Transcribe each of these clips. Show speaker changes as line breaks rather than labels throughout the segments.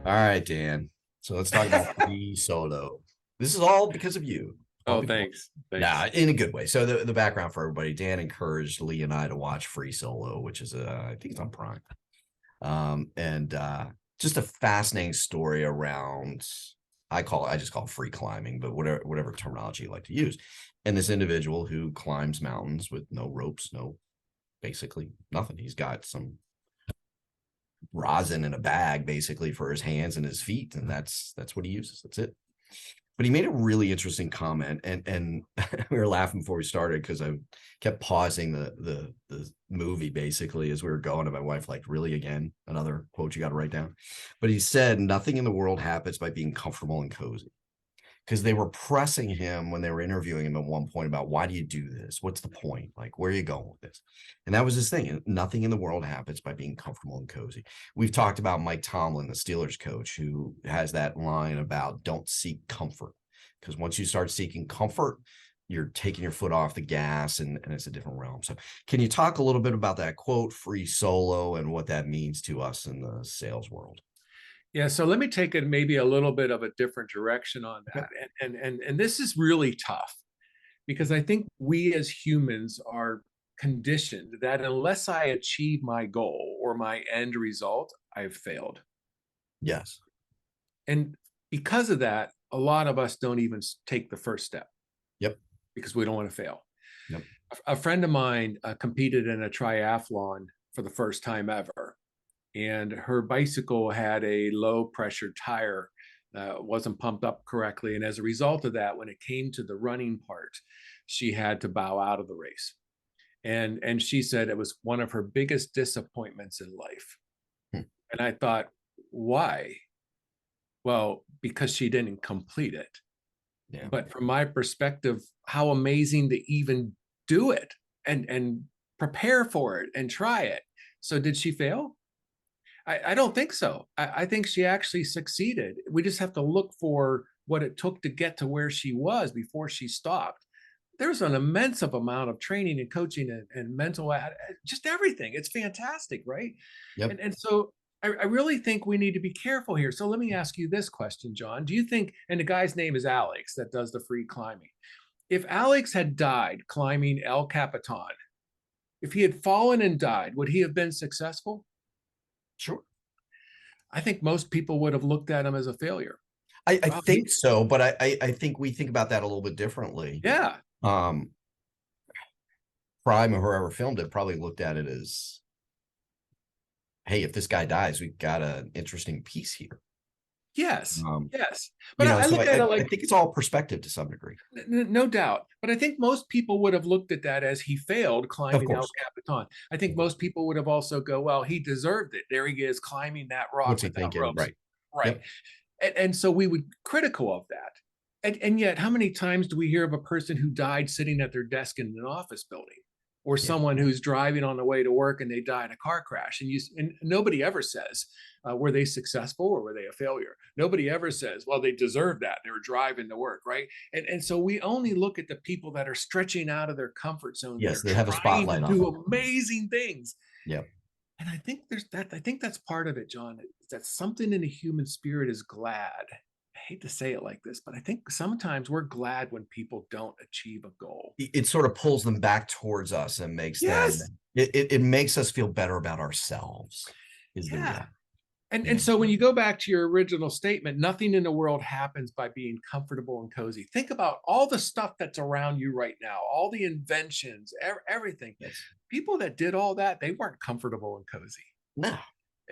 All right, Dan. So let's talk about free solo. This is all because of you.
Oh, thanks.
Nah,
Thanks.
in a good way. So the background for everybody, Dan encouraged Lee and I to watch Free Solo, which is I think it's on Prime. And just a fascinating story around I just call it free climbing, but whatever terminology you like to use. And this individual who climbs mountains with no ropes, basically nothing. He's got some rosin in a bag basically for his hands and his feet, and that's what he uses. That's it. But he made a really interesting comment, and we were laughing before we started because I kept pausing the movie basically as we were going, and my wife like, really, again, another quote you got to write down. But he said nothing in the world happens by being comfortable and cozy, because they were pressing him when they were interviewing him at one point about, why do you do this? What's the point? Like, where are you going with this? And that was his thing. Nothing in the world happens by being comfortable and cozy. We've talked about Mike Tomlin, the Steelers coach, who has that line about don't seek comfort, because once you start seeking comfort, you're taking your foot off the gas, and it's a different realm. So can you talk a little bit about that quote, free solo, and what that means to us in the sales world?
Yeah, so let me take it maybe a little bit of a different direction on
Okay.
that. And this is really tough because I think we as humans are conditioned that unless I achieve my goal or my end result, I've failed.
Yes.
And because of that, a lot of us don't even take the first step
Yep.
because we don't want to fail.
Yep.
A friend of mine competed in a triathlon for the first time ever, and her bicycle had a low pressure tire, wasn't pumped up correctly, and as a result of that, when it came to the running part, she had to bow out of the race. And she said it was one of her biggest disappointments in life.
Hmm.
And I thought, why? Well, because she didn't complete it.
Yeah.
But from my perspective, how amazing to even do it and prepare for it and try it. So did she fail? I don't think so. I think she actually succeeded. We just have to look for what it took to get to where she was before she stopped. There's an immense of amount of training and coaching and mental, just everything. It's fantastic, right?
Yep.
And so I really think we need to be careful here. So let me ask you this question, John. Do you think, and the guy's name is Alex that does the free climbing. If Alex had died climbing El Capitan, if he had fallen and died, would he have been successful?
Sure.
I think most people would have looked at him as a failure.
I
Well, he,
think so, but I think we think about that a little bit differently.
yeah,
Um, Prime or whoever filmed it probably looked at it as, hey, if this guy dies, we've got an interesting piece here.
yes,
Um,
yes. But I
so
look at it
I
like,
think it's all perspective to some degree.
no doubt. But I think most people would have looked at that as he failed
Of
climbing El
course.
Capitan. I think
Of course.
most people would have also go, well, he deserved it. There he is climbing that rock
What's he
without
thinking?
ropes.
Right.
Right.
Yep.
And so we would critical of that. And yet, how many times do we hear of a person who died sitting at their desk in an office building, or
Yeah.
someone who's driving on the way to work and they die in a car crash? And nobody ever says, were they successful or were they a failure? Nobody ever says, well, they deserved that. They were driving to work, right? And so we only look at the people that are stretching out of their comfort zone, that
Yes,
are
they have a
trying to
spotlight on them.
do amazing things.
Yep.
And I think there's that. I think that's part of it, John. That something in the human spirit is glad. I hate to say it like this, but I think sometimes we're glad when people don't achieve a goal.
It sort of pulls them back towards us and makes them,
Yes.
it makes us feel better about ourselves, is the
Yeah.
reality.
And
Yeah.
so when you go back to your original statement, nothing in the world happens by being comfortable and cozy. Think about all the stuff that's around you right now, all the inventions, everything.
Yes.
People that did all that, they weren't comfortable and cozy.
No,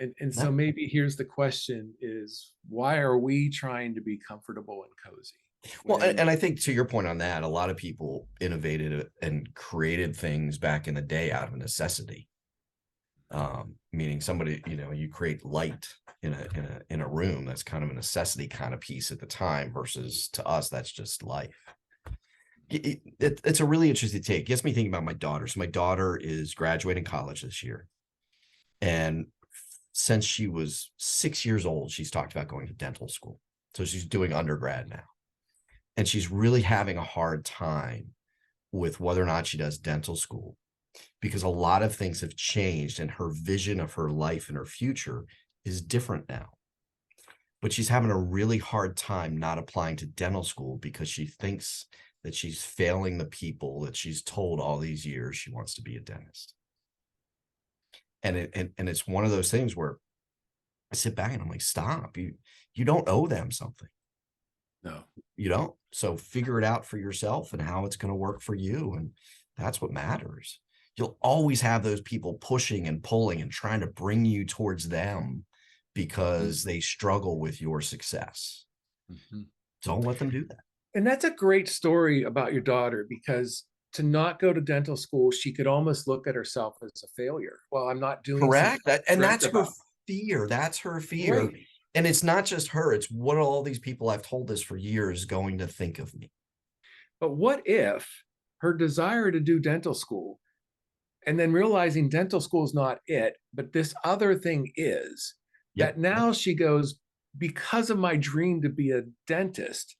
And so
no.
maybe here's the question is, why are we trying to be comfortable and cozy
Well,
when,
and I think to your point on that, a lot of people innovated and created things back in the day out of necessity. Meaning somebody, you create light in a room. That's kind of a necessity kind of piece at the time, versus to us, that's just life. It's a really interesting take. It gets me thinking about my daughter. So my daughter is graduating college this year. And since she was 6 years old, she's talked about going to dental school. So she's doing undergrad now. And she's really having a hard time with whether or not she does dental school. because a lot of things have changed and her vision of her life and her future is different now. But she's having a really hard time not applying to dental school because she thinks that she's failing the people that she's told all these years she wants to be a dentist. And it's one of those things where I sit back and I'm like, stop. You don't owe them something.
No.
You don't. So figure it out for yourself and how it's going to work for you. And that's what matters. You'll always have those people pushing and pulling and trying to bring you towards them because they struggle with your success. Don't let them do that.
And that's a great story about your daughter, because to not go to dental school, she could almost look at herself as a failure. Well, I'm not doing
Correct. And that's her
about.
fear. That's her fear.
Right.
And it's not just her. It's what are all these people I've told this for years going to think of me.
But what if her desire to do dental school, and then realizing dental school is not it, but this other thing is, that now she goes, because of my dream to be a dentist,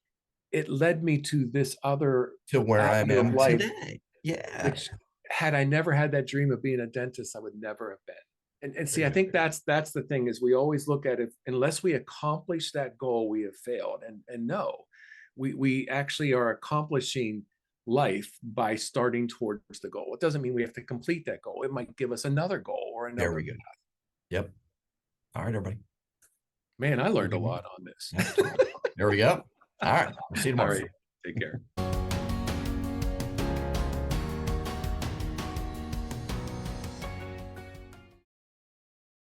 it led me to this other,
to where I am today.
Which, had I never had that dream of being a dentist, I would never have been. And see, I think that's the thing, is we always look at it, unless we accomplish that goal, we have failed. And no, we actually are accomplishing life by starting towards the goal. It doesn't mean we have to complete that goal. It might give us another goal or another.
There we go. Yep. All right, everybody.
Man, I learned a lot on this.
There we go. All right. We'll see you tomorrow.
All right. Take care.